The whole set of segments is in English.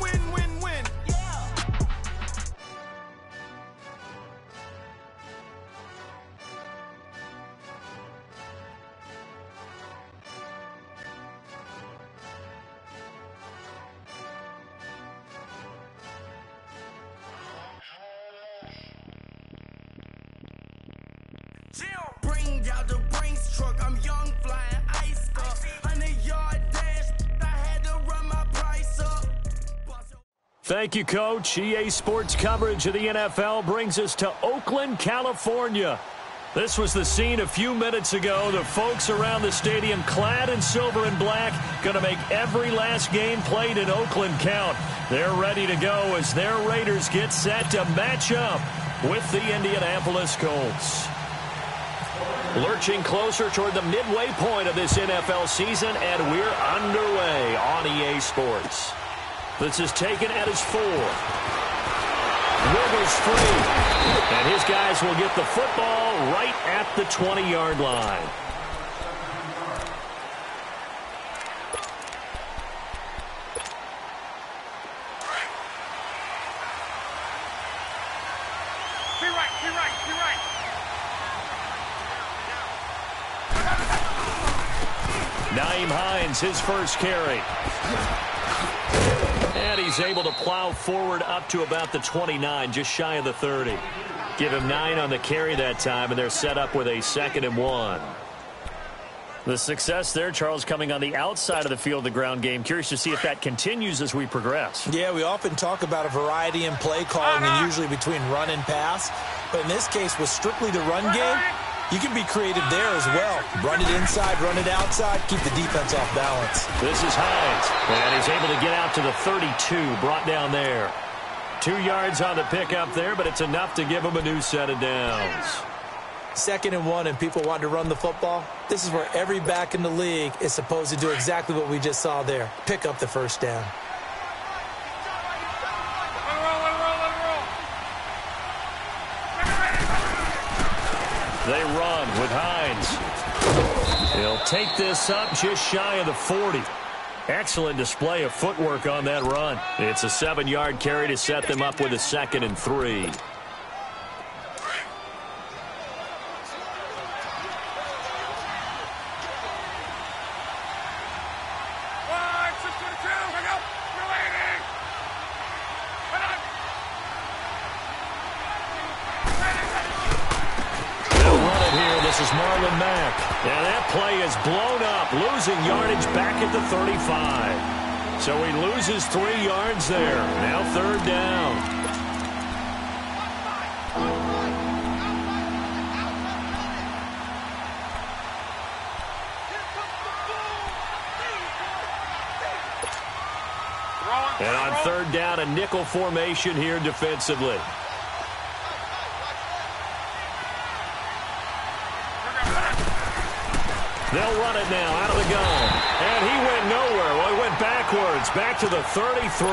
Win, win, win. Bring out the brains truck, I'm young, flying ice up. 100-yard dash, I had to run my price up. Thank you, Coach. EA Sports coverage of the NFL brings us to Oakland, California. This was the scene a few minutes ago. The folks around the stadium clad in silver and black going to make every last game played in Oakland count. They're ready to go as their Raiders get set to match up with the Indianapolis Colts. Lurching closer toward the midway point of this NFL season, and we're underway on EA Sports. This is taken at his 4. Rivers free. And his guys will get the football right at the 20-yard line. Be right. Nyheim Hines, his first carry. And he's able to plow forward up to about the 29, just shy of the 30. Give him 9 on the carry that time, and they're set up with a 2nd and 1. The success there, Charles, coming on the outside of the field, the ground game. Curious to see if that continues as we progress. Yeah, we often talk about a variety in play calling and usually between run and pass. But in this case, with strictly the run game, you can be creative there as well. Run it inside, run it outside, keep the defense off balance. This is Hines, and he's able to get out to the 32, brought down there. 2 yards on the pickup there, but it's enough to give him a new set of downs. 2nd and 1, and people want to run the football. This is where every back in the league is supposed to do exactly what we just saw there. Pick up the first down. They run with Hines. He'll take this up just shy of the 40. Excellent display of footwork on that run. It's a 7-yard carry to set them up with a 2nd and 3. This is Marlon Mack, and that play is blown up, losing yardage back at the 35. So he loses 3 yards there. Now 3rd down. And on 3rd down, a nickel formation here defensively. They'll run it now out of the gun. And he went nowhere. Well, he went backwards, back to the 33.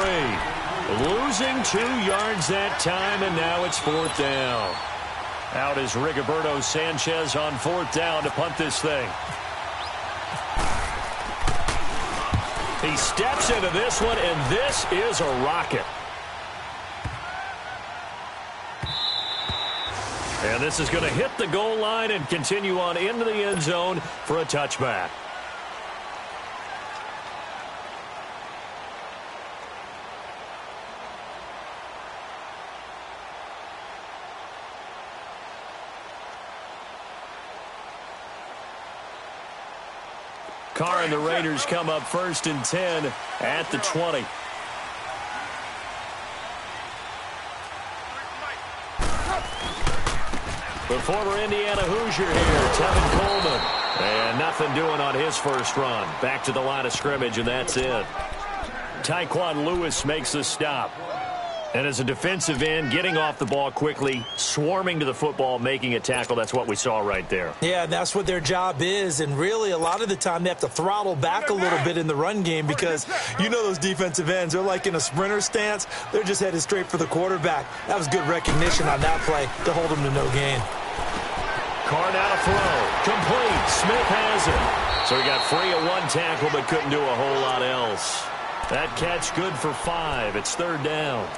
Losing 2 yards that time, and now it's 4th down. Out is Rigoberto Sanchez on 4th down to punt this thing. He steps into this one, and this is a rocket. And this is going to hit the goal line and continue on into the end zone for a touchback. Carr and the Raiders come up 1st and 10 at the 20. The former Indiana Hoosier here, Tevin Coleman. And nothing doing on his first run. Back to the line of scrimmage, and that's it. Tyquan Lewis makes the stop. And as a defensive end, getting off the ball quickly, swarming to the football, making a tackle, that's what we saw right there. Yeah, and that's what their job is. And really, a lot of the time, they have to throttle back a little bit in the run game because you know those defensive ends, they're like in a sprinter stance. They're just headed straight for the quarterback. That was good recognition on that play to hold them to no gain. Carr now to throw. Complete. Smith has it. So he got free of 1 tackle but couldn't do a whole lot else. That catch good for 5. It's third down.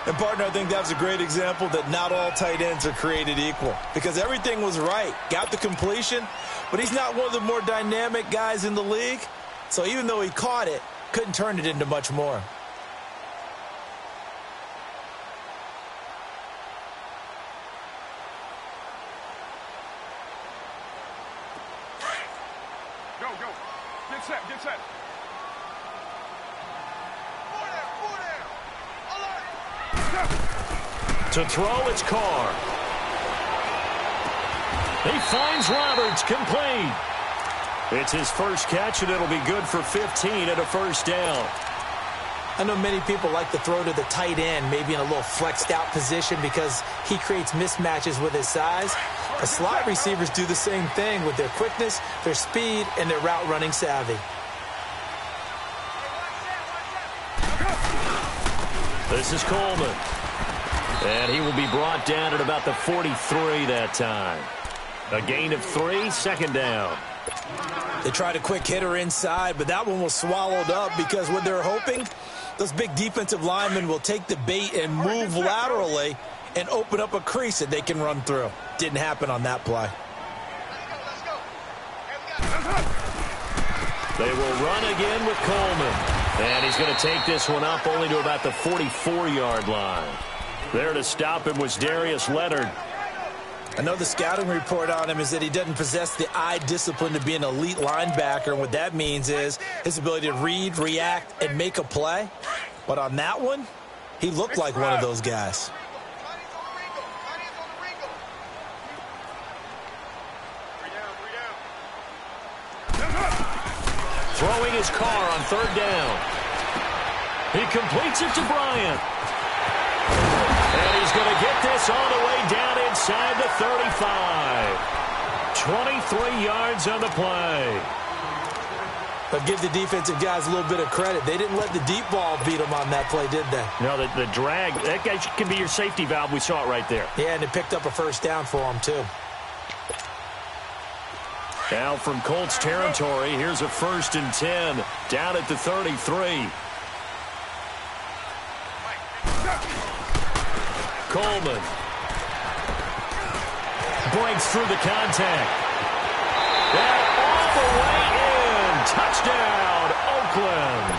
And, partner, I think that was a great example that not all tight ends are created equal because everything was right. Got the completion, but he's not one of the more dynamic guys in the league. So even though he caught it, couldn't turn it into much more. Go. Get set. To throw, it's Carr. He finds Roberts, complete. It's his first catch, and it'll be good for 15 and a first down. I know many people like to throw to the tight end, maybe in a little flexed out position because he creates mismatches with his size. The slot receivers do the same thing with their quickness, their speed, and their route running savvy. This is Coleman. And he will be brought down at about the 43 that time. A gain of 3, second down. They tried a quick hitter inside, but that one was swallowed up because what they're hoping, those big defensive linemen will take the bait and move laterally and open up a crease that they can run through. Didn't happen on that play. They will run again with Coleman. And he's going to take this one up only to about the 44-yard line. There to stop him was Darius Leonard. I know the scouting report on him is that he doesn't possess the eye discipline to be an elite linebacker. And what that means is his ability to read, react, and make a play. But on that one, he looked like one of those guys. Throwing his car on third down. He completes it to Bryant. And he's going to get this all the way down inside the 35. 23 yards on the play. But give the defensive guys a little bit of credit. They didn't let the deep ball beat them on that play, did they? No, the drag, that guy can be your safety valve. We saw it right there. Yeah, and it picked up a first down for him, too. Now from Colts territory, here's a 1st and 10 down at the 33. Coleman breaks through the contact. And all the way in. Touchdown, Oakland.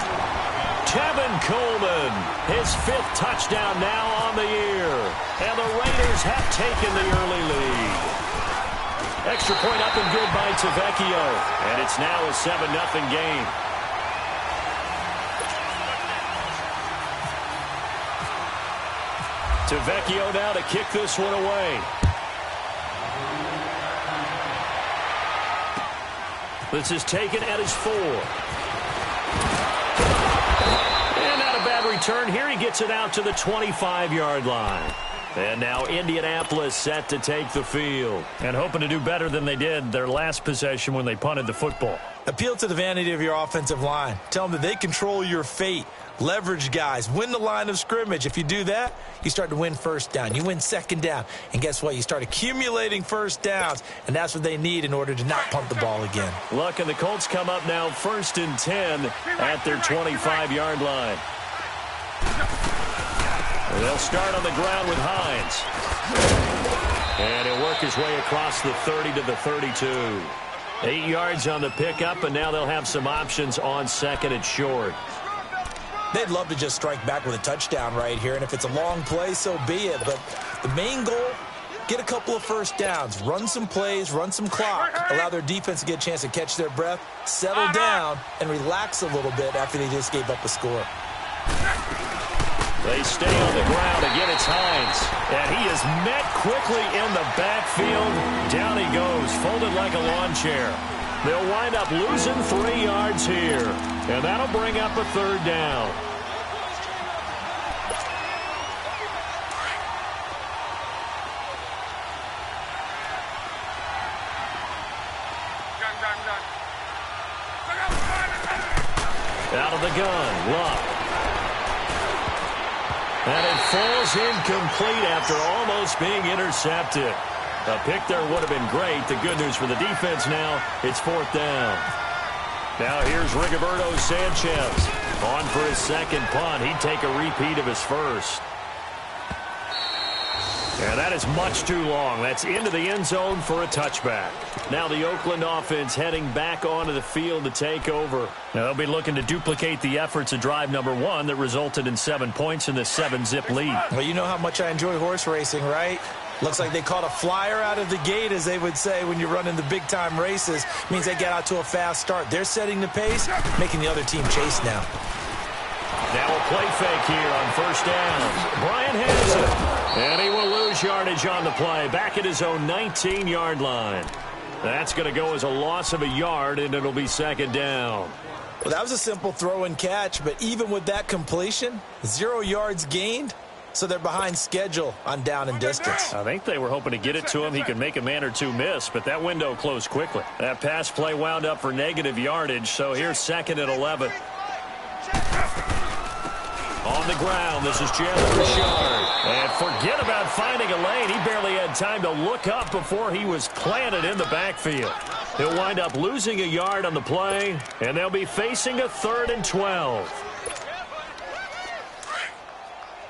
Tevin Coleman, his 5th touchdown now on the year. And the Raiders have taken the early lead. Extra point up and good by Tavecchio. And it's now a 7-0 game. Tavecchio now to kick this one away. This is taken at his 4. And not a bad return here. He gets it out to the 25-yard line. And now Indianapolis set to take the field. And hoping to do better than they did their last possession when they punted the football. Appeal to the vanity of your offensive line. Tell them that they control your fate. Leverage guys. Win the line of scrimmage. If you do that, you start to win first down. You win second down. And guess what? You start accumulating first downs. And that's what they need in order to not punt the ball again. Look, and the Colts come up now 1st and 10 at their 25-yard line. They'll start on the ground with Hines. And he'll work his way across the 30 to the 32. 8 yards on the pickup, and now they'll have some options on 2nd and short. They'd love to just strike back with a touchdown right here, and if it's a long play, so be it. But the main goal, get a couple of first downs, run some plays, run some clock, allow their defense to get a chance to catch their breath, settle down, and relax a little bit after they just gave up a score. They stay on the ground. Again, it's Hines. And he is met quickly in the backfield. Down he goes, folded like a lawn chair. They'll wind up losing 3 yards here. And that'll bring up a 3rd down. Out of the gun, Luck. And it falls incomplete after almost being intercepted. A pick there would have been great. The good news for the defense now, it's 4th down. Now here's Rigoberto Sanchez On for his second punt. He'd take a repeat of his first. And that is much too long. That's into the end zone for a touchback. Now the Oakland offense heading back onto the field to take over. Now they'll be looking to duplicate the efforts of drive number 1 that resulted in 7 points in the 7-zip lead. Well, you know how much I enjoy horse racing, right? Looks like they caught a flyer out of the gate, as they would say when you're running the big-time races. Means they get out to a fast start. They're setting the pace, making the other team chase now. Now a play fake here on first down. Bryant has it. And he will lose yardage on the play. Back at his own 19-yard line. That's going to go as a loss of a yard, and it'll be second down. Well, that was a simple throw and catch, but even with that completion, 0 yards gained, so they're behind schedule on down and distance. I think they were hoping to get it to him. He could make a man or two miss, but that window closed quickly. That pass play wound up for negative yardage, so here's second and 11. On the ground, this is Jalen Richard. And forget about finding a lane. He barely had time to look up before he was planted in the backfield. He'll wind up losing a yard on the play, and they'll be facing a 3rd and 12.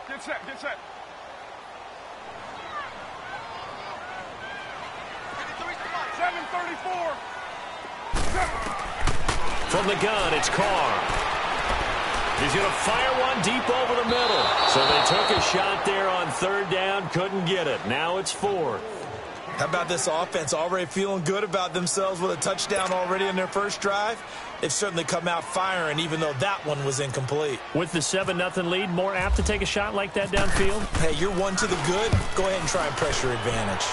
Get set, get set. From the gun, it's Carr. He's going to fire one deep over the middle. So they took a shot there on 3rd down, couldn't get it. Now it's 4th. How about this offense already feeling good about themselves with a touchdown already in their first drive? They've certainly come out firing, even though that one was incomplete. With the 7-0 lead, more apt to take a shot like that downfield? Hey, you're one to the good. Go ahead and try and press your advantage.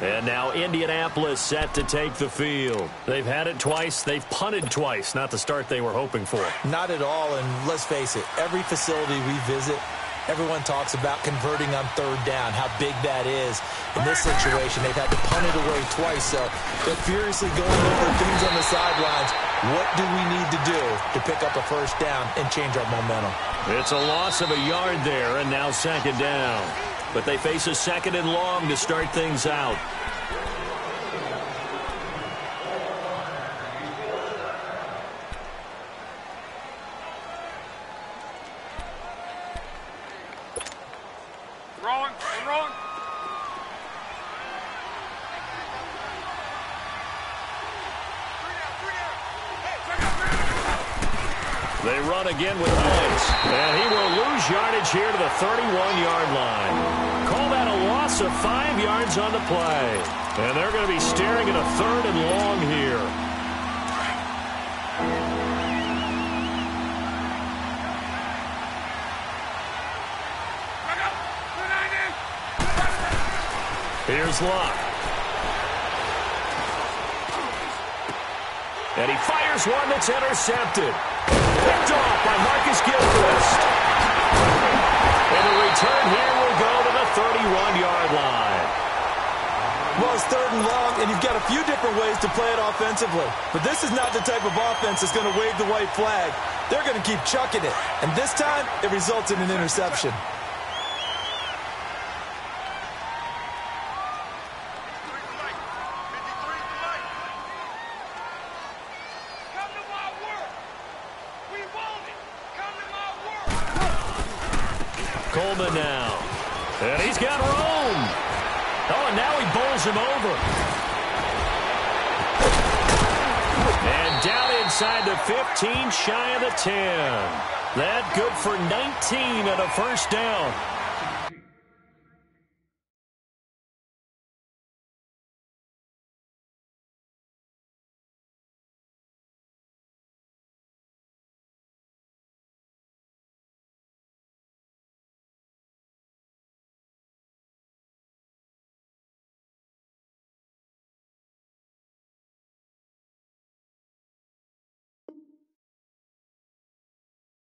And now Indianapolis set to take the field. They've had it twice. They've punted twice. Not the start they were hoping for. Not at all, and let's face it, every facility we visit, everyone talks about converting on 3rd down, how big that is. In this situation, they've had to punt it away twice, so they're furiously going over things on the sidelines. What do we need to do to pick up a 1st down and change our momentum? It's a loss of a yard there, and now 2nd down. But they face a 2nd and long to start things out. Rolling, rolling. They run again with Wentz. And he will lose yardage here to the 31-yard line. Call that a loss of 5 yards on the play. And they're going to be staring at a 3rd and long here. Here's Luck. And he fires one that's intercepted. Picked off by Marcus Gilchrist. And the return here will go to the 31-yard line. Well, it's 3rd and long, and you've got a few different ways to play it offensively. But this is not the type of offense that's going to wave the white flag. They're going to keep chucking it. And this time, it results in an interception. Coleman now. And he's got Rome. Oh, and now he bowls him over. And down inside the 15, shy of the 10. That good for 19 and a 1st down.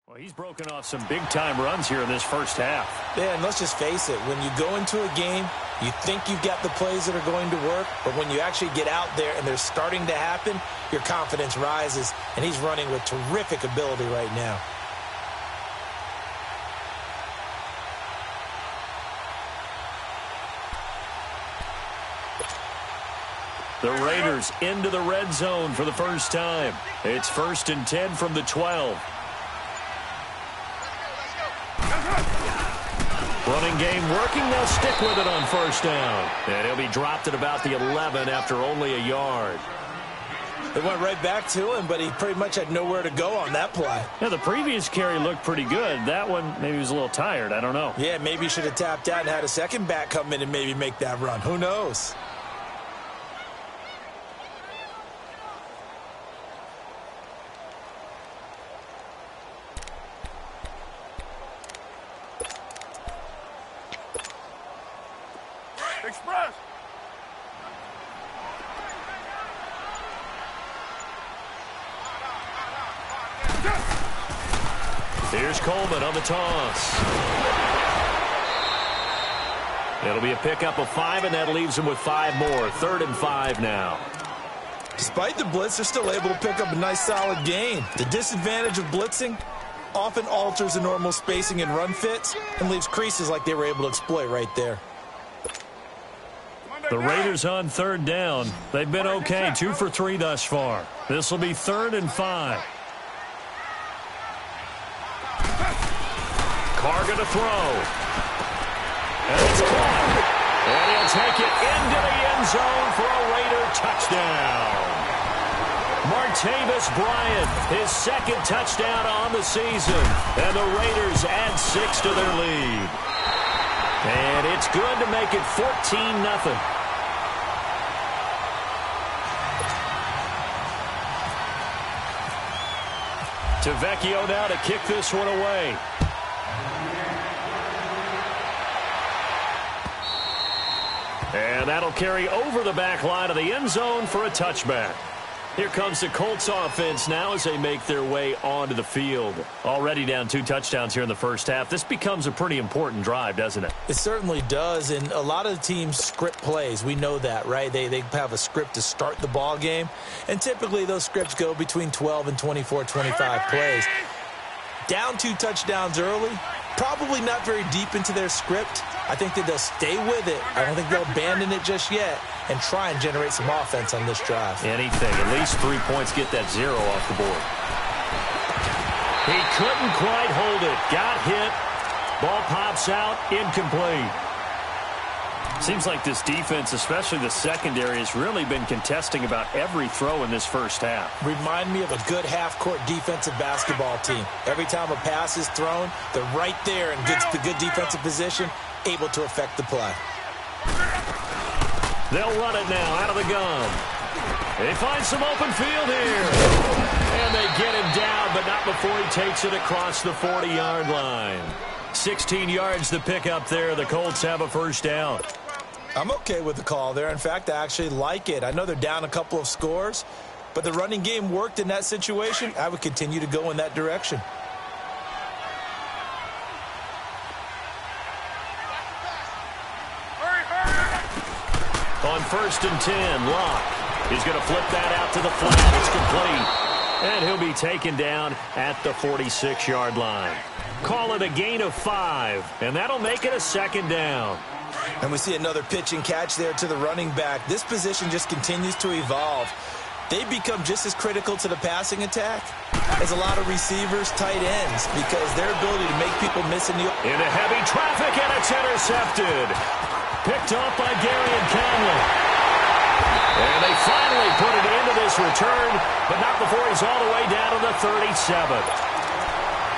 Well, he's broken off some big-time runs here in this first half. Yeah, and let's just face it. When you go into a game, you think you've got the plays that are going to work, but when you actually get out there and they're starting to happen, your confidence rises, and he's running with terrific ability right now. The Raiders into the red zone for the first time. It's 1st and 10 from the 12. Running game working. They'll stick with it on 1st down. And he'll be dropped at about the 11 after only a yard. They went right back to him, but he pretty much had nowhere to go on that play. Yeah, the previous carry looked pretty good. That one, maybe he was a little tired. I don't know. Yeah, maybe he should have tapped out and had a second back come in and maybe make that run. Who knows? Express. Here's Coleman on the toss. It'll be a pickup of 5, and that leaves him with 5 more. 3rd and 5 now. Despite the blitz, they're still able to pick up a nice, solid gain. The disadvantage of blitzing often alters the normal spacing and run fits and leaves creases like they were able to exploit right there. The Raiders on 3rd down. They've been okay, 2 for 3 thus far. This will be 3rd and 5. Carr going to throw. And it's caught. And he'll take it into the end zone for a Raider touchdown. Martavis Bryant, his 2nd touchdown on the season. And the Raiders add 6 to their lead. And it's good to make it 14-0. Vecchio now to kick this one away. And that'll carry over the back line of the end zone for a touchback. Here comes the Colts offense now as they make their way onto the field. Already down 2 touchdowns here in the first half. This becomes a pretty important drive, doesn't it? It certainly does, and a lot of the teams script plays. We know that, right? They have a script to start the ball game, and typically those scripts go between 12 and 24, 25 plays. Down 2 touchdowns early, probably not very deep into their script. I think that they'll stay with it. I don't think they'll abandon it just yet and try and generate some offense on this drive. Anything. At least 3 points, get that 0 off the board. He couldn't quite hold it. Got hit. Ball pops out. Incomplete. Seems like this defense, especially the secondary, has really been contesting about every throw in this first half. Remind me of a good half-court defensive basketball team. Every time a pass is thrown, they're right there in good defensive position, able to affect the play. They'll run it now out of the gun. They find some open field here. And they get him down, but not before he takes it across the 40-yard line. 16 yards to pick up there. The Colts have a first down. I'm okay with the call there. In fact, I actually like it. I know they're down a couple of scores, but the running game worked in that situation. I would continue to go in that direction. On 1st and 10, Locke. He's going to flip that out to the flat. It's complete. And he'll be taken down at the 46-yard line. Call it a gain of 5, and that'll make it a 2nd down. And we see another pitch and catch there to the running back. This position just continues to evolve. They become just as critical to the passing attack as a lot of receivers, tight ends, because their ability to make people miss in the... Into heavy traffic, and it's intercepted. Picked off by Gary and Conley. And they finally put it into this return, but not before he's all the way down to the 37.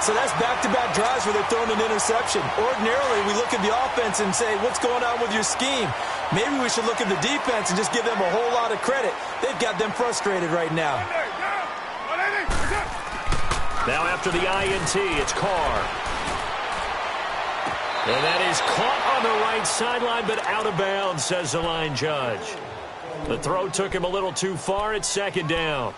So that's back-to-back drives where they're throwing an interception. Ordinarily, we look at the offense and say, what's going on with your scheme? Maybe we should look at the defense and just give them a whole lot of credit. They've got them frustrated right now. Now after the INT, it's Carr. And that is caught on the right sideline, but out of bounds, says the line judge. The throw took him a little too far. It's 2nd down.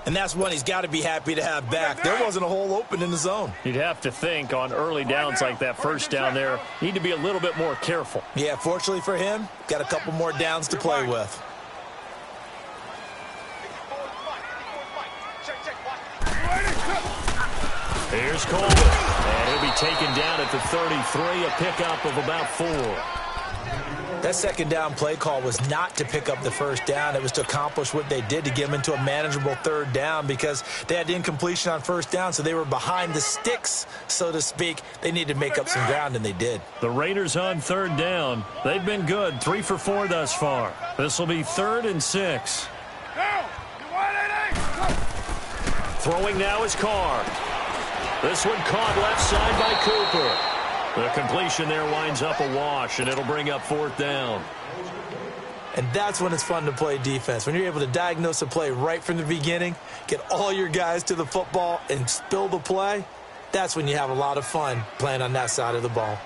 And that's one he's got to be happy to have back. There wasn't a hole open in the zone. You'd have to think on early downs like that first down there, need to be a little bit more careful. Yeah, fortunately for him, got a couple more downs to play with. Here's Coleman. And he'll be taken down at the 33, a pickup of about 4. That second down play call was not to pick up the first down. It was to accomplish what they did to get them into a manageable third down because they had incompletion on first down, so they were behind the sticks, so to speak. They needed to make up some ground, and they did. The Raiders on third down. They've been good, 3 for 4 thus far. This will be 3rd and 6. Throwing now is Carr. This one caught left side by Cooper. The completion there winds up a wash, and it'll bring up 4th down. And that's when it's fun to play defense. When you're able to diagnose a play right from the beginning, get all your guys to the football, and spill the play, that's when you have a lot of fun playing on that side of the ball.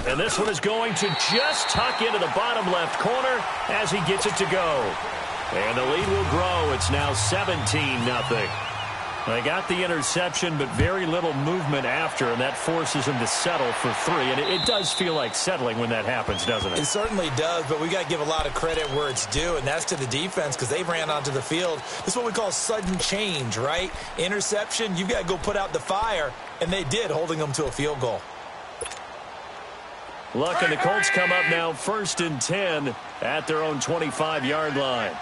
And this one is going to just tuck into the bottom left corner as he gets it to go. And the lead will grow. It's now 17-0. They got the interception, but very little movement after, and that forces them to settle for 3. And it does feel like settling when that happens, doesn't it? It certainly does, but we got to give a lot of credit where it's due, and that's to the defense because they ran onto the field. This is what we call sudden change, right? Interception, you've got to go put out the fire, and they did, holding them to a field goal. Luck and the Colts come up now 1st and 10 at their own 25-yard line.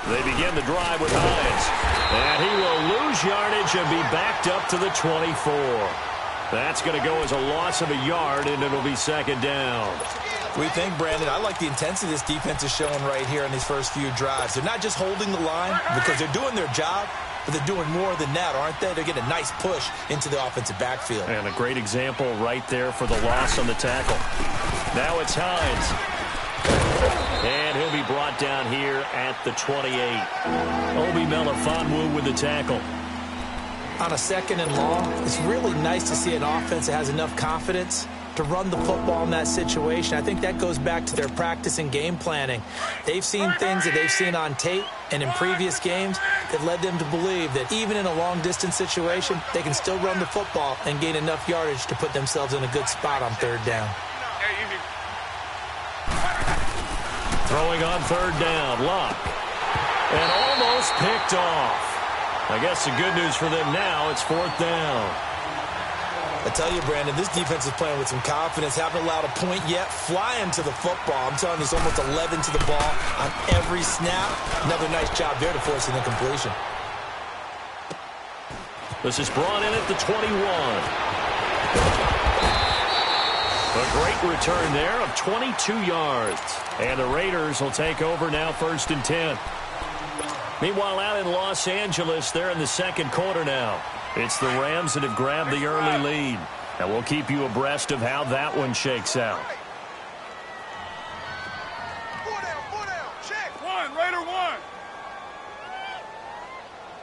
They begin the drive with Hines. And he will lose yardage and be backed up to the 24. That's going to go as a loss of a yard, and it'll be 2nd down. We think, Brandon, I like the intensity this defense is showing right here in these first few drives. They're not just holding the line because they're doing their job, but they're doing more than that, aren't they? They're getting a nice push into the offensive backfield. And a great example right there for the loss on the tackle. Now it's Hines. And he'll be brought down here at the 28. Obi Melifonwu with the tackle. On a 2nd and long, it's really nice to see an offense that has enough confidence to run the football in that situation. I think that goes back to their practice and game planning. They've seen things that they've seen on tape and in previous games that led them to believe that even in a long-distance situation, they can still run the football and gain enough yardage to put themselves in a good spot on 3rd down. Throwing on 3rd down, Luck. And almost picked off. I guess the good news for them now, it's 4th down. I tell you, Brandon, this defense is playing with some confidence. Haven't allowed a point yet. Flying to the football. I'm telling you, it's almost 11 to the ball on every snap. Another nice job there to force an incompletion. This is brought in at the 21. A great return there of 22 yards. And the Raiders will take over now 1st and 10. Meanwhile, out in Los Angeles, they're in the 2nd quarter now. It's the Rams that have grabbed the early lead. And we'll keep you abreast of how that one shakes out. 4 down, check. 1, Raider 1.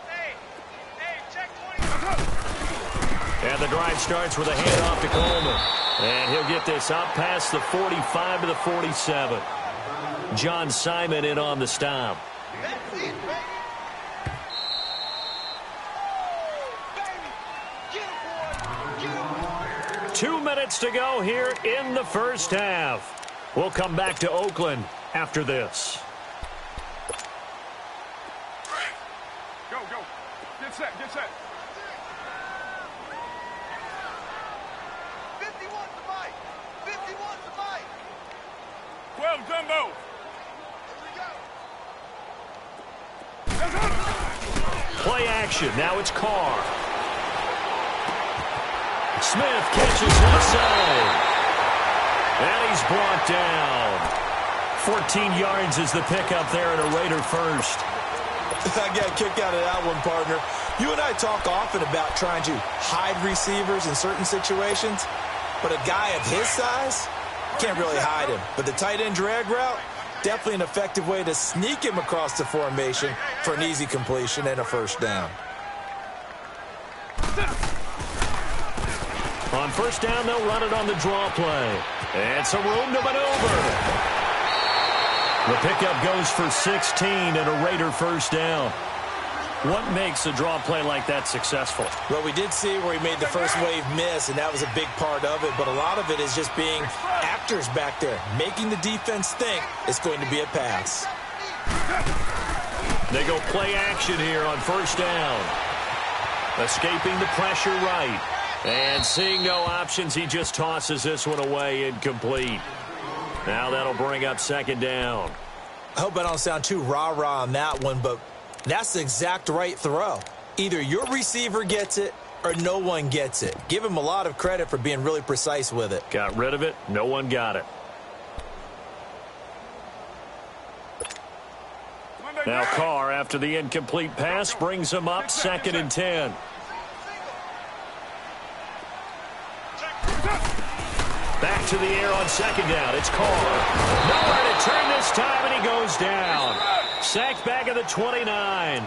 Hey, check 20. And the drive starts with a handoff to Coleman. And he'll get this up past the 45 to the 47. John Simon in on the stop. That's it, baby. 2 minutes to go here in the first half. We'll come back to Oakland after this. Go. Get set. 51's the fight. 51's the fight. 12 Dumbo. Play action. Now it's Carr. Smith catches left side. And he's brought down. 14 yards is the pickup there at a Raider first. I got a kick out of that one, partner. You and I talk often about trying to hide receivers in certain situations, but a guy of his size, can't really hide him. But the tight end drag route, definitely an effective way to sneak him across the formation for an easy completion and a 1st down. On 1st down, they'll run it on the draw play. And some room to maneuver. The pickup goes for 16 and a Raider 1st down. What makes a draw play like that successful? Well, we did see where he made the first wave miss, and that was a big part of it. But a lot of it is just being actors back there, making the defense think it's going to be a pass. They go play action here on 1st down. Escaping the pressure right. And seeing no options, he just tosses this one away incomplete. Now that'll bring up second down. I hope I don't sound too rah-rah on that one, but that's the exact right throw. Either your receiver gets it or no one gets it. Give him a lot of credit for being really precise with it. Got rid of it. No one got it. Now Carr, after the incomplete pass, brings him up 2nd and 10. Back to the air on 2nd down. It's Carr. Nowhere to turn this time, and he goes down. Sacked back at the 29.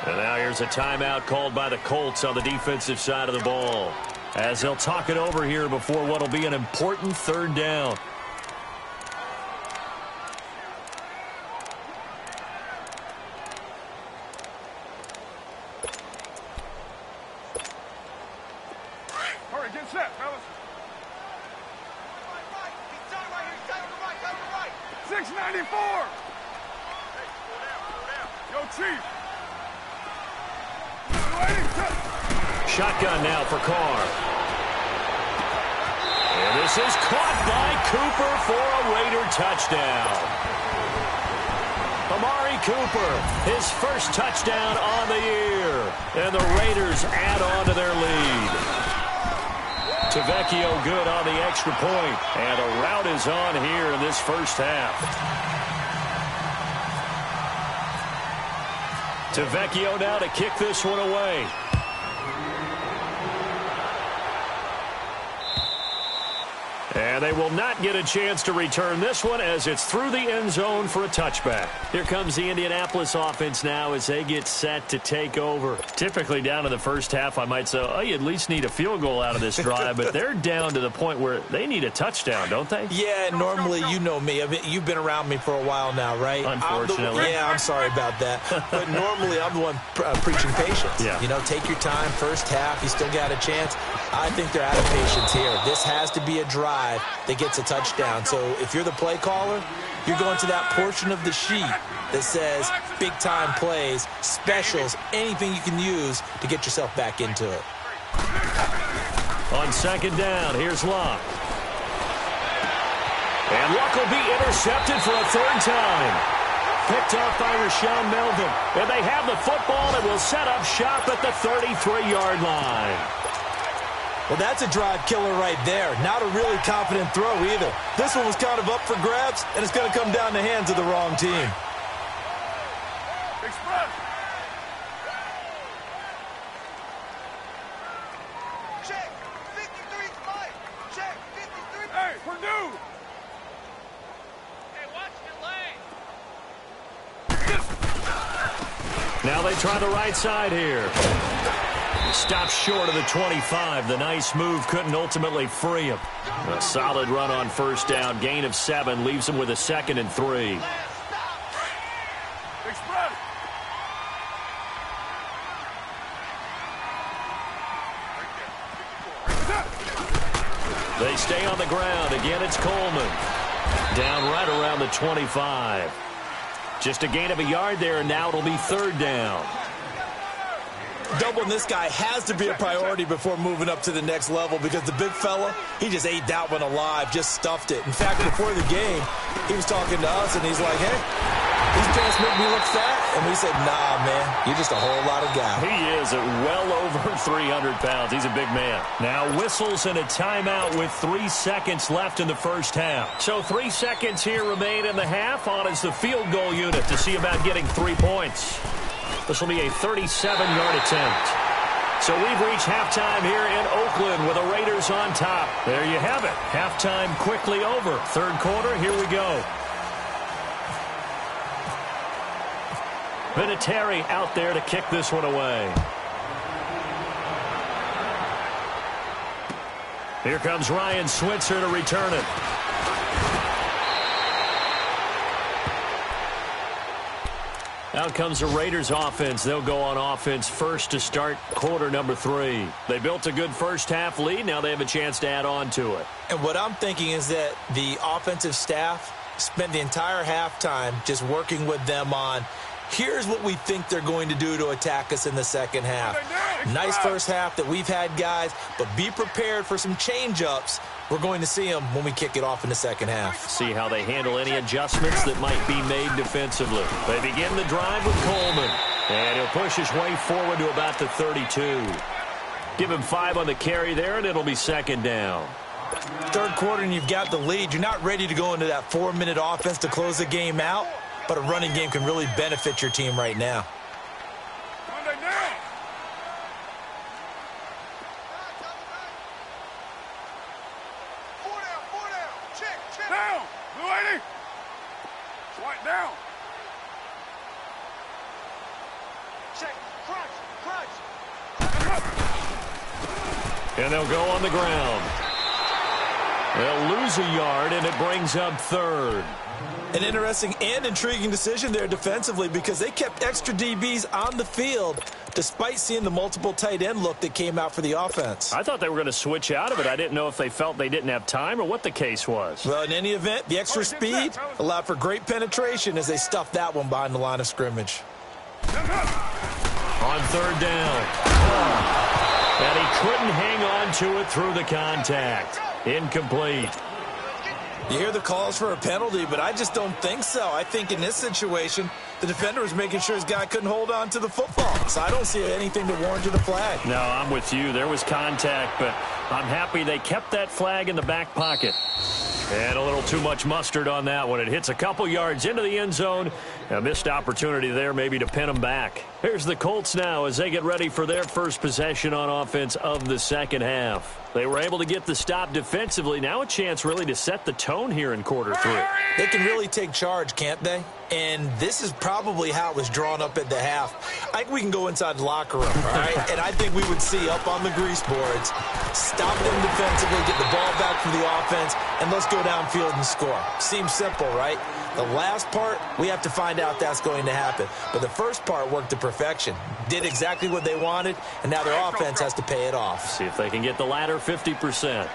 And now here's a timeout called by the Colts on the defensive side of the ball, as they'll talk it over here before what will be an important 3rd down. All right, get set, fellas. 694. Yo, Chief. Shotgun now for Carr. And this is caught by Cooper for a Raider touchdown. Amari Cooper, his first touchdown on the year. And the Raiders add on to their lead. Tavecchio good on the extra point. And a rout is on here in this first half. Tavecchio now to kick this one away. And they will not get a chance to return this one as it's through the end zone for a touchback. Here comes the Indianapolis offense now as they get set to take over. Typically down in the first half, I might say, oh, you at least need a field goal out of this drive, but they're down to the point where they need a touchdown, don't they? Yeah, normally, you know me. I mean, you've been around me for a while now, right? Unfortunately. I'm sorry about that. But normally, I'm the one preaching patience. Yeah. You know, take your time, first half, you still got a chance. I think they're out of patience here. This has to be a drive that gets a touchdown. So if you're the play caller, you're going to that portion of the sheet that says big time plays, specials, anything you can use to get yourself back into it. On 2nd down, here's Luck. And Luck will be intercepted for a 3rd time. Picked off by Rashawn Melvin. And they have the football and will set up shop at the 33-yard line. Well, that's a drive killer right there. Not a really confident throw either. This one was kind of up for grabs, and it's going to come down the hands of the wrong team. Express. Check. 53 Mike. Check. 53. Hey, Purdue. Hey, watch your lane. Now they try the right side here. Stops short of the 25. The nice move couldn't ultimately free him. A solid run on 1st down. Gain of 7 leaves him with a 2nd and 3. Express. They stay on the ground. Again, it's Coleman. Down right around the 25. Just a gain of a yard there, and now it'll be 3rd down. Doubling this guy has to be a priority before moving up to the next level because the big fella, he just ate that one alive, just stuffed it. In fact, before the game, he was talking to us, and he's like, hey, these pants make me look fat. And we said, nah, man, you're just a whole lot of guy. He is at well over 300 pounds. He's a big man. Now whistles and a timeout with 3 seconds left in the first half. So 3 seconds here remain in the half on as the field goal unit to see about getting 3 points. This will be a 37-yard attempt. So we've reached halftime here in Oakland with the Raiders on top. There you have it. Halftime quickly over. 3rd quarter, here we go. Vinatieri out there to kick this one away. Here comes Ryan Switzer to return it. Out comes the Raiders offense. They'll go on offense first to start quarter number 3. They built a good first half lead. Now they have a chance to add on to it. And what I'm thinking is that the offensive staff spent the entire halftime just working with them on Here's what we think they're going to do to attack us in the second half. Nice first half that we've had, guys, but be prepared for some change-ups. We're going to see them when we kick it off in the second half. See how they handle any adjustments that might be made defensively. They begin the drive with Coleman, and he'll push his way forward to about the 32. Give him 5 on the carry there, and it'll be second down. Third quarter, and you've got the lead. You're not ready to go into that 4-minute offense to close the game out, but a running game can really benefit your team right now. And they'll go on the ground. They'll lose a yard, and it brings up third. An interesting and intriguing decision there defensively because they kept extra DBs on the field despite seeing the multiple tight end look that came out for the offense. I thought they were going to switch out of it. I didn't know if they felt they didn't have time or what the case was. Well, in any event, the extra speed allowed for great penetration as they stuffed that one behind the line of scrimmage. On third down. And he couldn't hang on to it through the contact. Incomplete. You hear the calls for a penalty, but I just don't think so. I think in this situation, the defender was making sure his guy couldn't hold on to the football. So I don't see anything to warrant a flag. No, I'm with you. There was contact, but I'm happy they kept that flag in the back pocket. And a little too much mustard on that one. It hits a couple yards into the end zone. A missed opportunity there maybe to pin them back. Here's the Colts now as they get ready for their first possession on offense of the second half. They were able to get the stop defensively. Now a chance really to set the tone here in quarter 3. They can really take charge, can't they? And this is probably how it was drawn up at the half. I think we can go inside the locker room, all right? And I think we would see up on the grease boards, stop them defensively, get the ball back from the offense, and let's go downfield and score. Seems simple, right? The last part, we have to find out that's going to happen. But the first part worked to perfection. Did exactly what they wanted, and now their offense has to pay it off. See if they can get the latter 50%.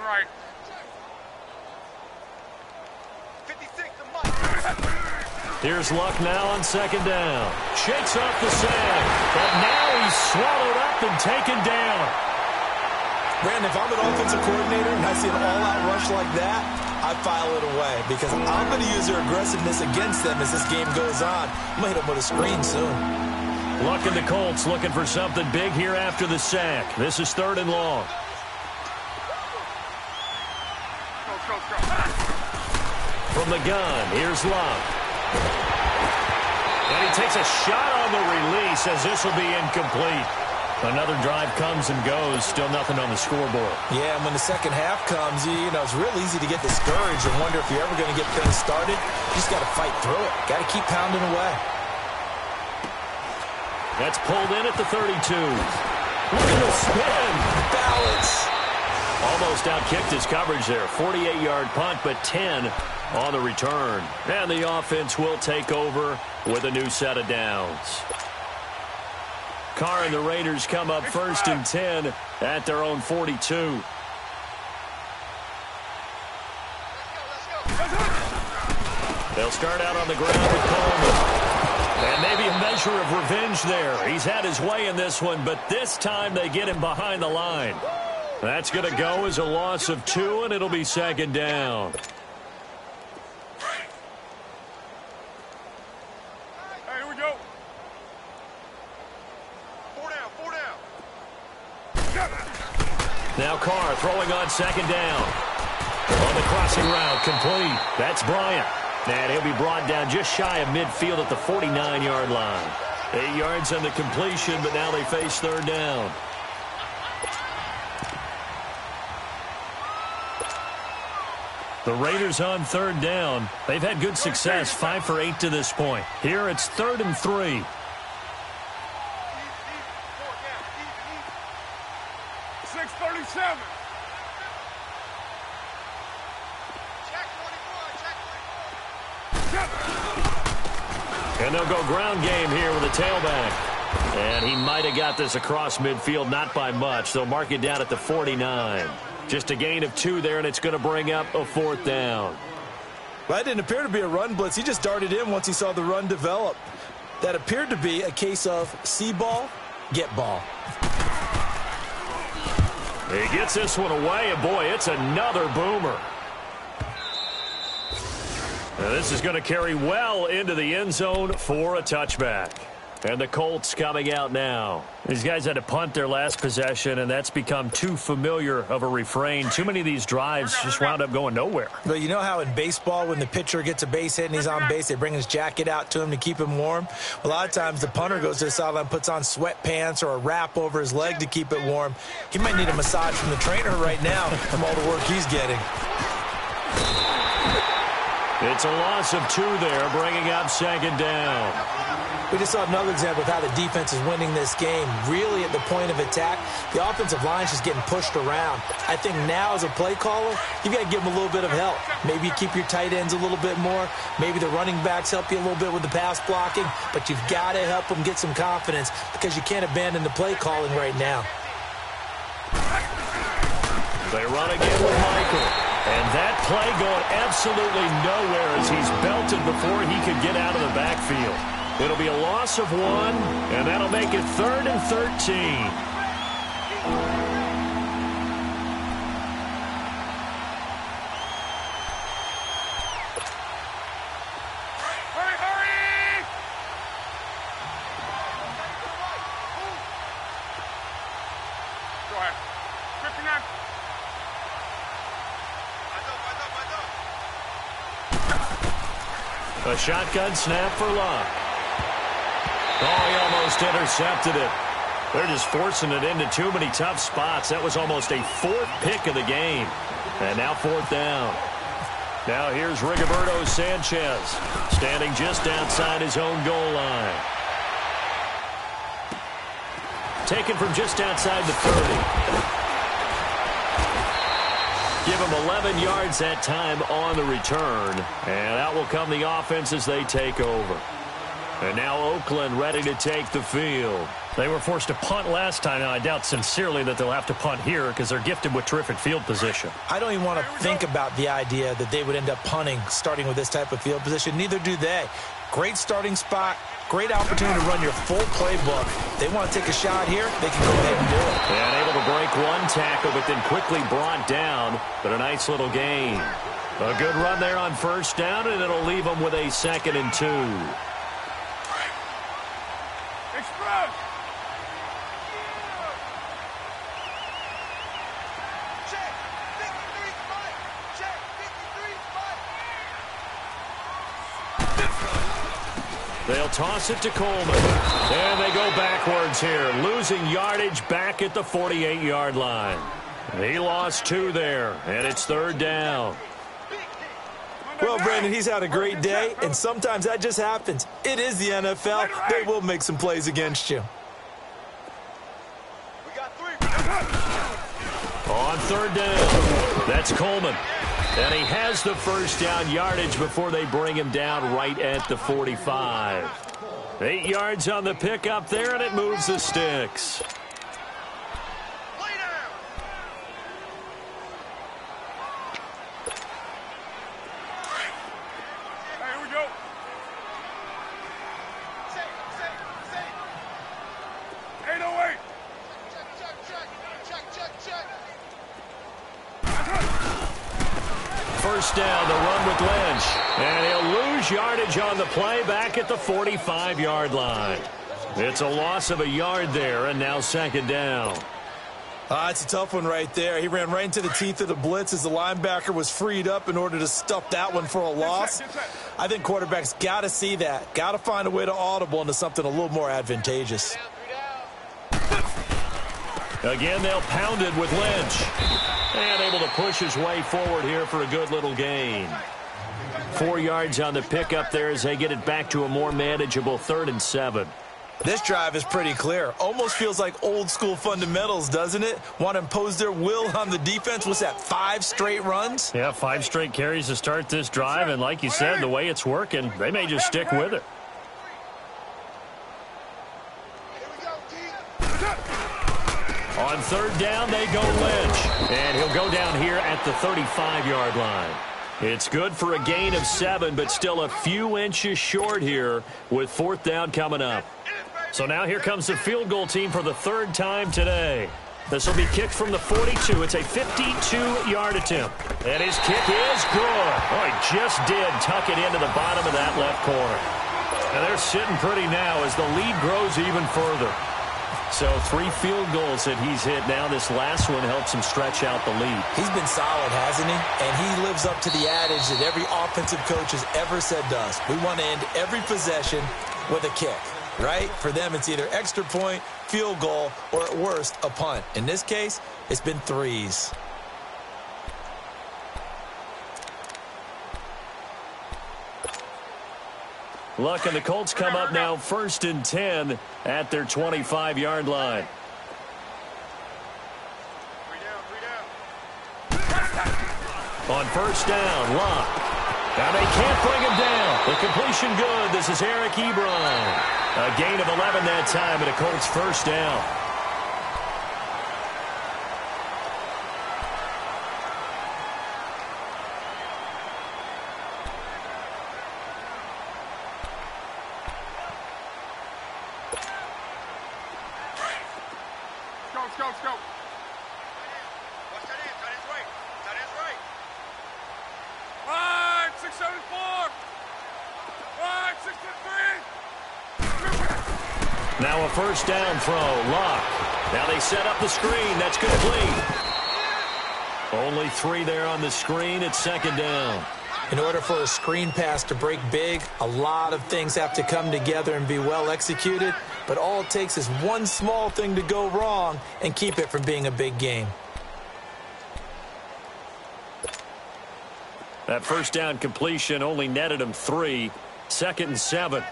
Right. 56 to Mike. Here's Luck now on second down. Shakes off the sand, but now he's swallowed up and taken down. Brandon, if I'm an offensive coordinator and I see an all-out rush like that, I file it away because I'm going to use their aggressiveness against them as this game goes on. I'm going to hit them with a screen soon. Luck and the Colts looking for something big here after the sack. This is 3rd and long. From the gun, here's Luck. And he takes a shot on the release as this will be incomplete. Another drive comes and goes, still nothing on the scoreboard. Yeah, and when the second half comes, you know, it's real easy to get discouraged and wonder if you're ever going to get things started. You just got to fight through it. Got to keep pounding away. That's pulled in at the 32. Look at the spin. Balance. Almost outkicked his coverage there. 48-yard punt, but 10 on the return. And the offense will take over with a new set of downs. Carr and the Raiders come up 1st and 10 at their own 42. They'll start out on the ground with Coleman. And maybe a measure of revenge there. He's had his way in this one, but this time they get him behind the line. That's going to go as a loss of 2, and it'll be second down. Hey, here we go. 4 down. Now Carr throwing on second down. On the crossing route, complete. That's Bryant. And he'll be brought down just shy of midfield at the 49-yard line. 8 yards on the completion, but now they face 3rd down. The Raiders on 3rd down. They've had good success, 5 for 8 to this point. Here it's 3rd and 3. 6:37. And they'll go ground game here with a tailback. And he might have got this across midfield, not by much. They'll mark it down at the 49. Just a gain of 2 there, and it's going to bring up a 4th down. Well, that didn't appear to be a run blitz. He just darted in once he saw the run develop. That appeared to be a case of see ball, get ball. He gets this one away, and boy, it's another boomer. Now, this is going to carry well into the end zone for a touchback. And the Colts coming out now. These guys had to punt their last possession, and that's become too familiar of a refrain. Too many of these drives just wound up going nowhere. But you know how in baseball, when the pitcher gets a base hit and he's on base, they bring his jacket out to him to keep him warm? A lot of times the punter goes to the sideline, puts on sweatpants or a wrap over his leg to keep it warm. He might need a massage from the trainer right now from all the work he's getting. It's a loss of 2 there, bringing up 2nd down. We just saw another example of how the defense is winning this game. Really at the point of attack, the offensive line is just getting pushed around. I think now as a play caller, you've got to give them a little bit of help. Maybe you keep your tight ends a little bit more. Maybe the running backs help you a little bit with the pass blocking. But you've got to help them get some confidence because you can't abandon the play calling right now. They run again with Michael. And that play going absolutely nowhere as he's belted before he could get out of the backfield. It'll be a loss of 1, and that'll make it 3rd and 13. A shotgun snap for Luck. Oh, he almost intercepted it. They're just forcing it into too many tough spots. That was almost a 4th pick of the game. And now 4th down. Now here's Rigoberto Sanchez, standing just outside his own goal line. Taken from just outside the 30. Give him 11 yards that time on the return. And out will come the offense as they take over. And now Oakland ready to take the field. They were forced to punt last time. Now, I doubt sincerely that they'll have to punt here because they're gifted with terrific field position. I don't even want to think about the idea that they would end up punting starting with this type of field position. Neither do they. Great starting spot. Great opportunity to run your full playbook. They want to take a shot here, they can go ahead and do it. And able to break 1 tackle, but then quickly brought down. But a nice little gain. A good run there on 1st down, and it'll leave them with a 2nd and 2. Express! Check! 53 spot! Check! 53 spot! They'll toss it to Coleman. And they go backwards here, losing yardage back at the 48-yard line. He lost 2 there, and it's 3rd down. Well, Brandon, he's had a great day, and sometimes that just happens. It is the NFL. They will make some plays against you. We got 3. On 3rd down, that's Coleman. And he has the 1st down yardage before they bring him down right at the 45. 8 yards on the pickup there, and it moves the sticks. First down, the run with Lynch. And he'll lose yardage on the play back at the 45-yard line. It's a loss of a yard there, and now 2nd down. It's a tough one right there. He ran right into the teeth of the blitz as the linebacker was freed up in order to stuff that one for a loss. I think quarterbacks got to see that. Got to find a way to audible into something a little more advantageous. Again, they'll pound it with Lynch. And able to push his way forward here for a good little gain. 4 yards on the pickup there as they get it back to a more manageable 3rd and 7. This drive is pretty clear. Almost feels like old school fundamentals, doesn't it? Want to impose their will on the defense. What's that, 5 straight runs? Yeah, 5 straight carries to start this drive. And like you said, the way it's working, they may just stick with it. On third down, they go Lynch. And he'll go down here at the 35-yard line. It's good for a gain of 7, but still a few inches short here with fourth down coming up. So now here comes the field goal team for the third time today. This will be kicked from the 42. It's a 52-yard attempt. And his kick is good. Oh, he just did tuck it into the bottom of that left corner. And they're sitting pretty now as the lead grows even further. So 3 field goals that he's hit now. This last one helps him stretch out the lead. He's been solid, hasn't he? And he lives up to the adage that every offensive coach has ever said to us. We want to end every possession with a kick, right? For them, it's either extra point, field goal, or at worst, a punt. In this case, it's been 3s. Luck and the Colts come up now 1st and 10 at their 25-yard line. 3 down. On first down, Luck. Now they can't bring him down. The completion good. This is Eric Ebron. A gain of 11 that time and a Colts first down. Let's go. Watch that in. That is right. That is right. 5, 6, 7, 4. 5, 6, 3. Now a first down throw. Luck. Now they set up the screen. That's complete. Only 3 there on the screen. It's second down. In order for a screen pass to break big, a lot of things have to come together and be well executed. But all it takes is one small thing to go wrong and keep it from being a big game. That first down completion only netted him 3. Second and 7.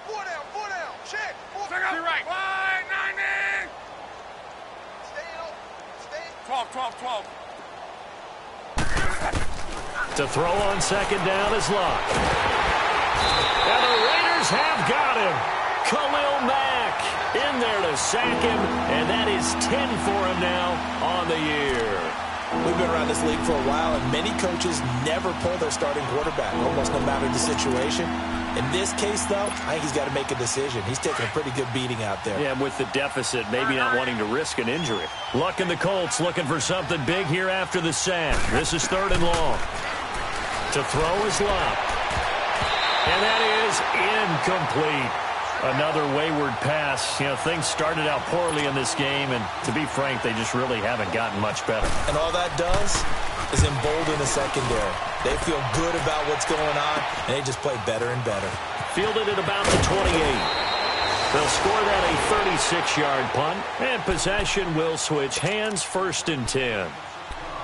4 down. Check. 4 down. Right. 5, 90. Stay. 12. To throw on second down is Luck. And the Raiders have got him. Khalil Mack in there to sack him, and that is 10 for him now on the year. We've been around this league for a while, and many coaches never pull their starting quarterback, almost no matter the situation. In this case, though, I think he's got to make a decision. He's taking a pretty good beating out there. Yeah, with the deficit, maybe not wanting to risk an injury. Luck and the Colts looking for something big here after the sack. This is 3rd and long. To throw is Luck. And that is incomplete. Another wayward pass. You know, things started out poorly in this game, and to be frank, they just really haven't gotten much better. And all that does is embolden the secondary. They feel good about what's going on, and they just play better and better. Fielded at about the 28. They'll score that a 36-yard punt, and possession will switch hands 1st and 10.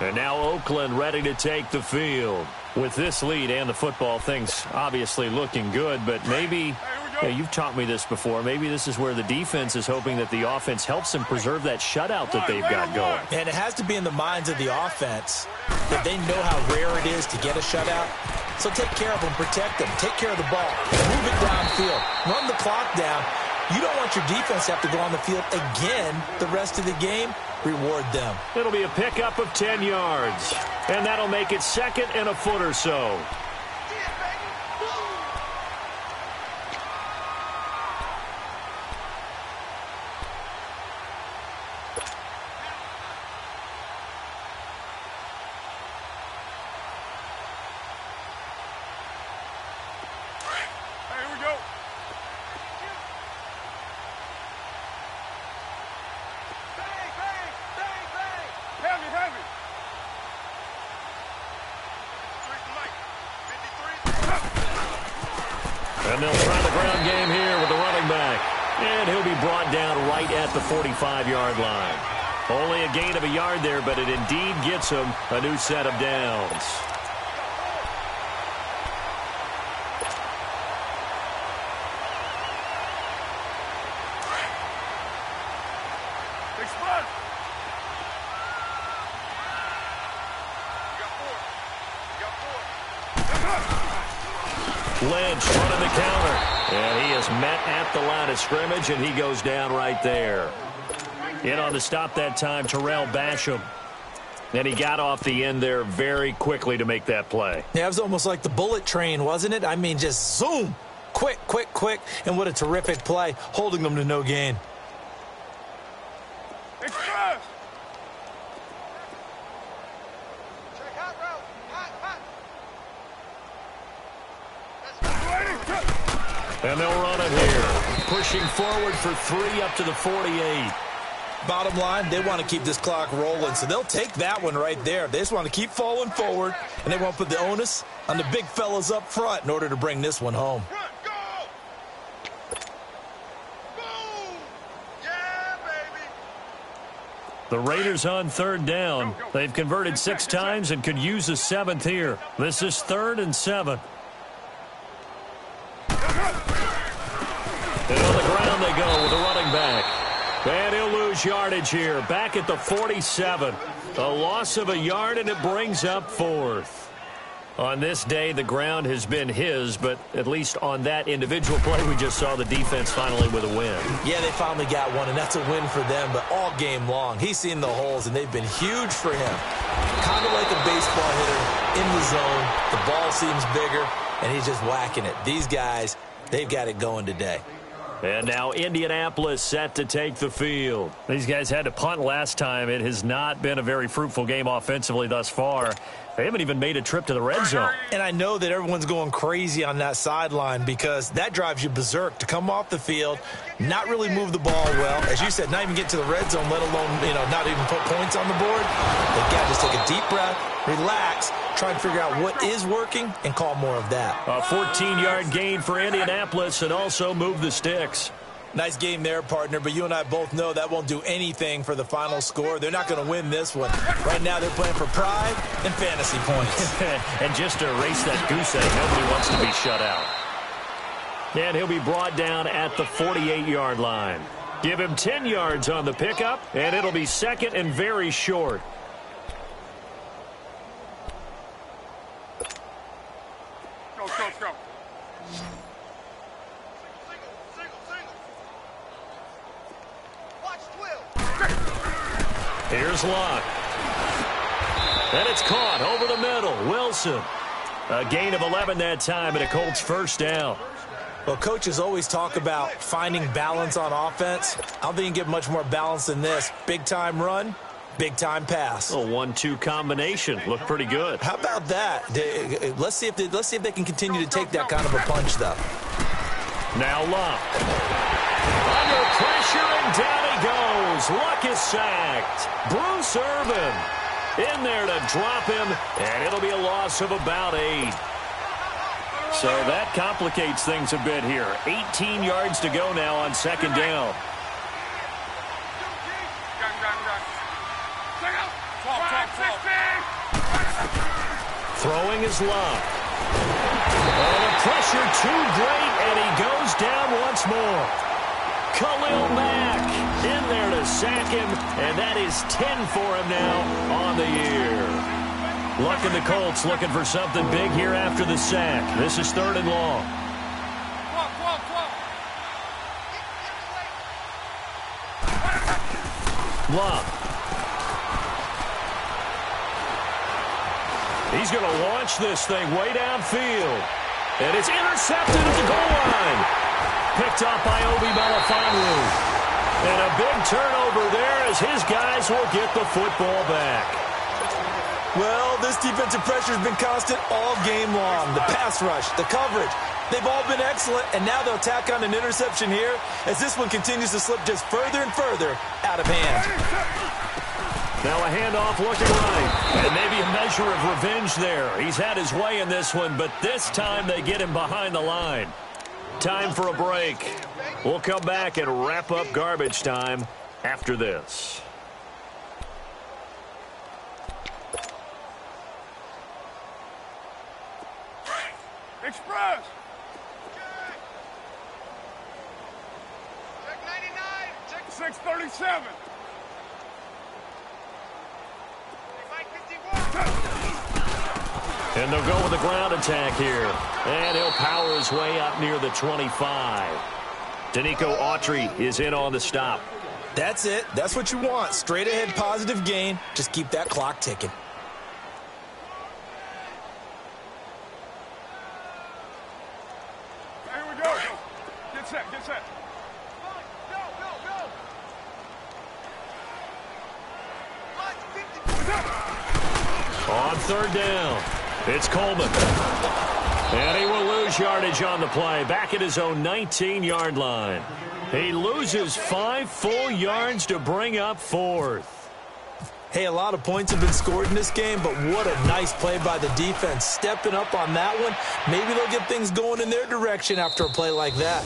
And now Oakland ready to take the field. With this lead and the football, things obviously looking good, but maybe, you've taught me this before, maybe this is where the defense is hoping that the offense helps them preserve that shutout that they've got going. And it has to be in the minds of the offense that they know how rare it is to get a shutout. So take care of them, protect them, take care of the ball, move it downfield, run the clock down. You don't want your defense to have to go on the field again the rest of the game. Reward them. It'll be a pickup of 10 yards, and that'll make it 2nd and a foot or so. And they'll try the ground game here with the running back. And he'll be brought down right at the 45-yard line. Only a gain of a yard there, but it indeed gets him a new set of downs. Lynch running the counter. And he is met at the line of scrimmage, and he goes down right there. In on the stop that time, Terrell Basham. And he got off the end there very quickly to make that play. Yeah, it was almost like the bullet train, wasn't it? I mean, just zoom. Quick, quick, quick. And what a terrific play, holding them to no gain. Express! And they'll run it here. Pushing forward for 3 up to the 48. Bottom line, they want to keep this clock rolling, so they'll take that one right there. They just want to keep falling forward, and they want to put the onus on the big fellas up front in order to bring this one home. The Raiders on 3rd down. They've converted 6 times and could use a 7th here. This is 3rd and 7. And on the ground they go with the running back. And he'll lose yardage here. Back at the 47. A loss of a yard, and it brings up 4th. On this day, the ground has been his, but at least on that individual play, we just saw the defense finally with a win. Yeah, they finally got one, and that's a win for them, but all game long, he's seen the holes, and they've been huge for him. Kind of like a baseball hitter in the zone. The ball seems bigger, and he's just whacking it. These guys, they've got it going today. And now Indianapolis set to take the field. These guys had to punt last time. It has not been a very fruitful game offensively thus far. They haven't even made a trip to the red zone. And I know that everyone's going crazy on that sideline because that drives you berserk to come off the field, not really move the ball well. As you said, not even get to the red zone, let alone, not even put points on the board. They've got to just take a deep breath, relax, try and figure out what is working, and call more of that. A 14-yard gain for Indianapolis, and also move the sticks. Nice game there, partner, but you and I both know that won't do anything for the final score. They're not going to win this one. Right now, they're playing for pride and fantasy points. And just to erase that goose egg, nobody wants to be shut out. And he'll be brought down at the 48-yard line. Give him 10 yards on the pickup, and it'll be 2nd and very short. Go, go, go. Here's Locke. And it's caught over the middle. Wilson. A gain of 11 that time, and a Colts first down. Well, coaches always talk about finding balance on offense. I don't think you can get much more balance than this. Big-time run, big-time pass. A 1-2 combination. Looked pretty good. How about that? Let's see if they can continue to take that kind of a punch, though. Now Locke. Under pressure, and down he goes. Luck is sacked. Bruce Irvin in there to drop him, and it'll be a loss of about 8. So that complicates things a bit here. 18 yards to go now on 2nd down. Throwing is Locke. Oh, the pressure too great, and he goes down once more. Khalil Mack in there to sack him, and that is 10 for him now on the year. Luck and the Colts looking for something big here after the sack. This is 3rd and long. Locke. He's going to launch this thing way downfield. And it's intercepted at the goal line. Picked up by Obi Melifonwu. And a big turnover there as his guys will get the football back. Well, this defensive pressure has been constant all game long. The pass rush, the coverage, they've all been excellent, and now they'll tack on an interception here as this one continues to slip just further and further out of hand. Now a handoff looking right, and maybe a measure of revenge there. He's had his way in this one, but this time they get him behind the line. Time for a break. We'll come back and wrap up garbage time after this. Express! Check 99! Check 637! Mike 51! And they'll go with the ground attack here. And he'll power his way up near the 25. Danico Autry is in on the stop. That's it. That's what you want. Straight ahead positive gain. Just keep that clock ticking. Here we go. Get set, get set. Go, go, go. On third down, it's Coleman. And he will lose yardage on the play. Back at his own 19-yard line. He loses 5 full yards to bring up fourth. Hey, a lot of points have been scored in this game, but what a nice play by the defense. Stepping up on that one. Maybe they'll get things going in their direction after a play like that.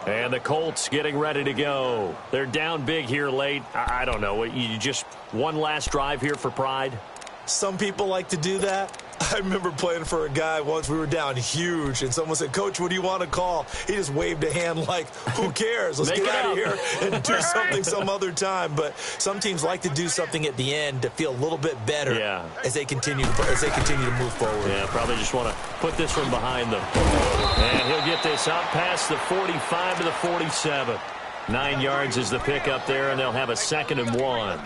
And the Colts getting ready to go. They're down big here late. I don't know. You just one last drive here for pride? Some people like to do that. I remember playing for a guy once. We were down huge, and someone said, "Coach, what do you want to call?" He just waved a hand like, who cares? Let's get out of here and do something some other time. But some teams like to do something at the end to feel a little bit better as they continue to move forward. Yeah, probably just want to put this one behind them. And he'll get this up past the 45 to the 47. 9 yards is the pickup there, and they'll have a 2nd and 1.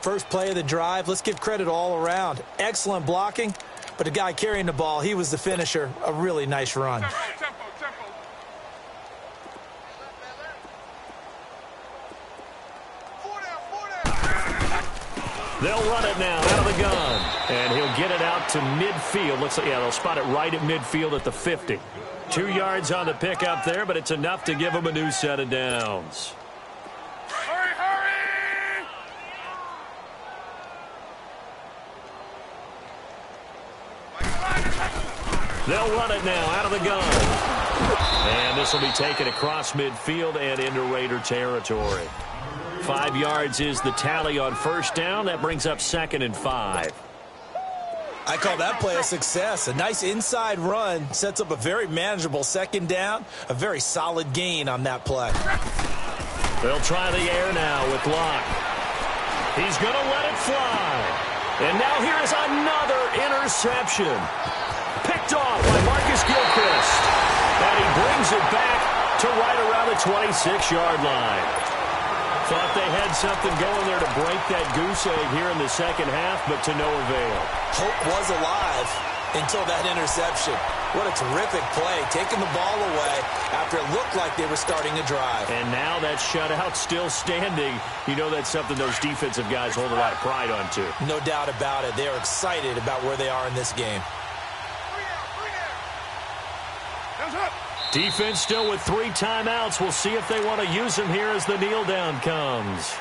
First play of the drive, let's give credit all around. Excellent blocking, but the guy carrying the ball, he was the finisher. A really nice run. Tempo. They'll run it now out of the gun. And he'll get it out to midfield. Looks like, they'll spot it right at midfield at the 50. 2 yards on the pickup there, but it's enough to give him a new set of downs. Hurry! They'll run it now out of the gun. And this will be taken across midfield and into Raider territory. 5 yards is the tally on first down. That brings up 2nd and 5. I call that play a success. A nice inside run sets up a very manageable 2nd down. A very solid gain on that play. They'll try the air now with Locke. He's going to let it fly. And now here is another interception. Picked off by Marcus Gilchrist. And he brings it back to right around the 26-yard line. Thought they had something going there to break that goose egg here in the second half, but to no avail. Hope was alive until that interception. What a terrific play, taking the ball away after it looked like they were starting a drive. And now that shutout still standing. You know that's something those defensive guys hold a lot of pride on, too. No doubt about it. They're excited about where they are in this game. Defense still with 3 timeouts. We'll see if they want to use them here as the kneel down comes.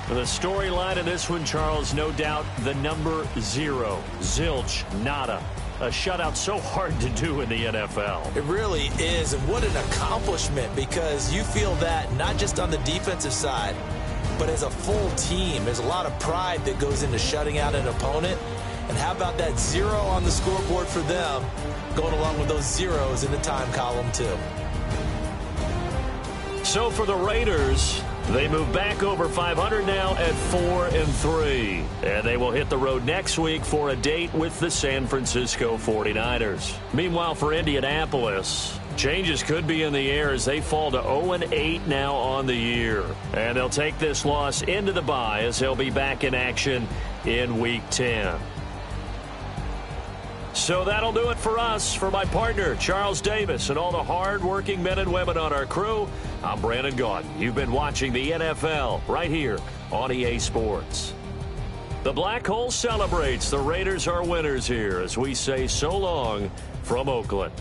The storyline of this one, Charles, no doubt the number 0. Zilch, nada. A shutout so hard to do in the NFL. It really is, and what an accomplishment, because you feel that not just on the defensive side, but as a full team. There's a lot of pride that goes into shutting out an opponent. And how about that 0 on the scoreboard for them, going along with those zeros in the time column, too. So for the Raiders, they move back over 500 now at 4-3. And they will hit the road next week for a date with the San Francisco 49ers. Meanwhile, for Indianapolis, changes could be in the air as they fall to 0-8 now on the year. And they'll take this loss into the bye as they'll be back in action in Week 10. So that'll do it for us. For my partner, Charles Davis, and all the hard-working men and women on our crew, I'm Brandon Gaudin. You've been watching the NFL right here on EA Sports. The Black Hole celebrates. The Raiders are winners here as we say so long from Oakland.